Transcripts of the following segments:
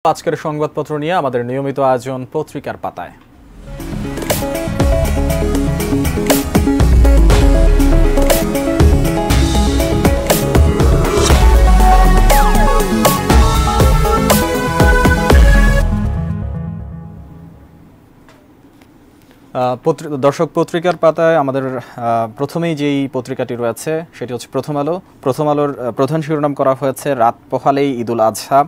আজকের সংবাদপত্র নিয়ে আমাদের নিয়মিত আয়োজন পত্রিকার পাতায়। দর্শক, পত্রিকার পাতায় আমাদের প্রথমেই যেই পত্রিকাটি রয়েছে সেটি হচ্ছে প্রথম আলো। প্রথম আলোর প্রধান শিরোনাম করা হয়েছে রাত পোহালেই ঈদুল আজহা,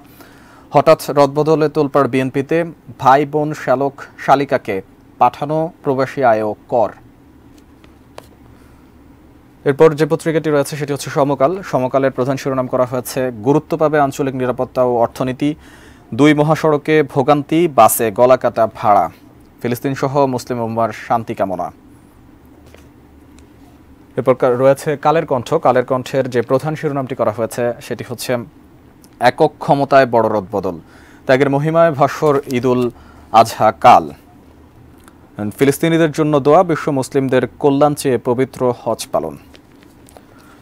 হঠাৎ রদবদলে তোলপাড় বিএনপিতে, ভাই বোন শ্যালক শালিকাকে পাঠানো প্রবাসী আয় কর। এরপর যে পত্রিকাটি রয়েছে সেটি হচ্ছে সমকাল। সমকালের প্রধান শিরোনাম করা হয়েছে গুরুত্ব পাবে আঞ্চলিক নিরাপত্তা ও অর্থনীতি, দুই মহাসড়কে ভোগান্তি, বাসে গলাকাটা ভাড়া, ফিলিস্তিন সহ মুসলিম উম্মার শান্তি কামনা। এরপর রয়েছে কালের কণ্ঠ। কালের কণ্ঠের যে প্রধান শিরোনামটি করা হয়েছে সেটি হচ্ছে একক ক্ষমতায় বড় রদবদল, ত্যাগের মহিমায় ভাস্বর ঈদুল আজহা কাল, ফিলিস্তিনিদের জন্য দোয়া, বিশ্ব মুসলিমদের কল্যাণ চেয়ে পবিত্র হজ পালন।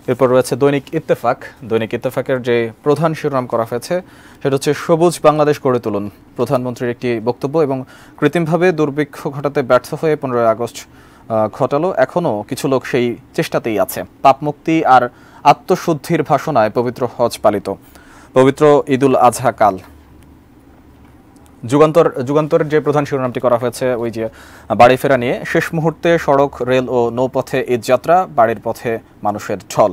এরপর রয়েছে দৈনিক ইত্তেফাক। দৈনিক ইত্তেফাকের যে প্রধান শিরোনাম করা হয়েছে সেটা হচ্ছে সবুজ বাংলাদেশ গড়ে তুলুন, প্রধানমন্ত্রীর একটি বক্তব্য, এবং কৃত্রিমভাবে দুর্ভিক্ষ ঘটাতে ব্যর্থ হয়ে 15 আগস্ট ঘটালো, এখনও কিছু লোক সেই চেষ্টাতেই আছে। পাপমুক্তি আর আত্মশুদ্ধির ভাষণায় পবিত্র হজ পালিত, পবিত্র ঈদুল আজহা কাল। যুগান্তরের যে প্রধান শিরোনামটি করা হয়েছে ওই যে বাড়ি ফেরা নিয়ে, শেষ মুহূর্তে সড়ক, রেল ও নৌপথে ঈদযাত্রা, বাড়ির পথে মানুষের ঢল।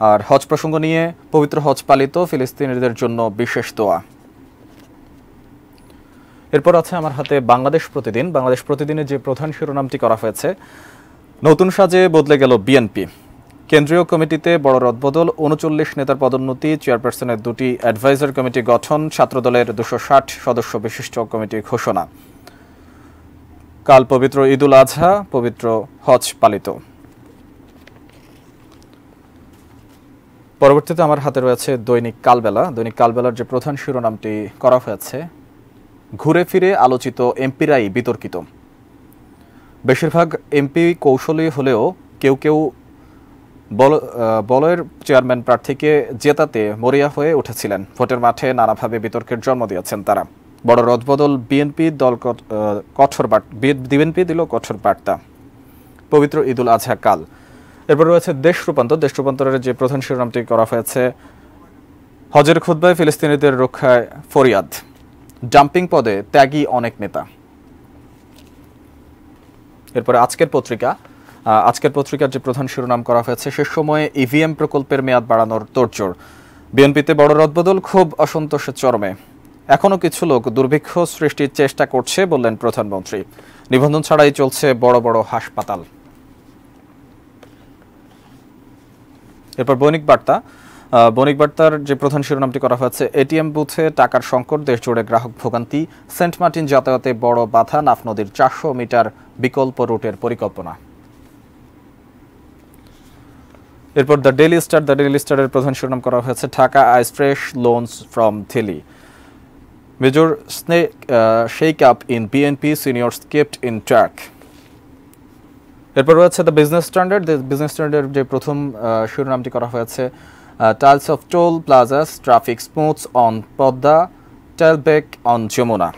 আর হজ প্রসঙ্গ নিয়ে পবিত্র হজ পালিত, ফিলিস্তিনিদের জন্য বিশেষ দোয়া। এরপর আছে আমার হাতে বাংলাদেশ প্রতিদিন। বাংলাদেশ প্রতিদিনের যে প্রধান শিরোনামটি করা হয়েছে নতুন সাজে বদলে গেল বিএনপি, কেন্দ্রীয় কমিটিতে বড় রদবদল, 39 নেতার পদোন্নতি, চেয়ারপারসনের 2টি অ্যাডভাইজার কমিটি গঠন, ছাত্রদলের 260 সদস্য বিশিষ্ট কমিটি ঘোষণা। কাল পবিত্র ঈদুল আজহা, পবিত্র হজ পালিত। পরবর্তীতে আমার হাতে রয়েছে দৈনিক কালবেলা। দৈনিক কালবেলার যে প্রধান শিরোনামটি করা হয়েছে ঘুরে ফিরে আলোচিত এমপিরাই বিতর্কিত, বেশিরভাগ এমপি কৌশলী হলেও কেউ কেউ বলয়ের চেয়ারম্যান প্রার্থীকে জেতাতে মরিয়া হয়ে উঠেছিলেন। ভোটের মাঠে নানাভাবে বিতর্কের জন্ম দিয়েছেন তারা। বড় রদবদল, বিএনপি দিল কঠোর বার্তা, পবিত্র ঈদুল আজহা কাল। এরপর রয়েছে দেশ রূপান্তর। দেশ রূপান্তরের যে প্রধান শিরোনামটি করা হয়েছে হজের খুতবায় ফিলিস্তিনিদের রক্ষায় ফরিয়াদ, ডাম্পিং পদে ত্যাগী অনেক নেতা। এরপরে আজকের পত্রিকার যে প্রধান শিরোনাম করা হয়েছে শেষ সময়ে ইভিএম প্রকল্পের মেয়াদ বাড়ানোর তোড়জোড়, বিএনপিতে বড় রদবদল, ক্ষোভ অসন্তোষের চরমে, এখনো কিছু লোক দুর্ভিক্ষ সৃষ্টির চেষ্টা করছে বললেন প্রধানমন্ত্রী, নিবন্ধন ছাড়াই চলছে বড় বড় হাসপাতাল। এরপর বণিক বার্তার যে প্রধান শিরোনামটি করা হয়েছে এটিএম বুথে টাকার সংকট, দেশ জুড়ে গ্রাহক ভোগান্তি, সেন্ট মার্টিন যাতায়াতে বড় বাধা, নাফ নদীর 400 মিটার বিকল্প রুটের পরিকল্পনা। এরপর দ্য ডেইলি স্টারের প্রধান শিরোনাম করা হয়েছে Dhaka eyes fresh loans from Delhi, major shake up in BNP, seniors kept in track. এরপর রয়েছে দ্য বিজনেস স্ট্যান্ডার্ড যে প্রথম শিরোনামটি করা হয়েছে tales of toll plazas, traffic smooths on Padma, tailback on Jamuna.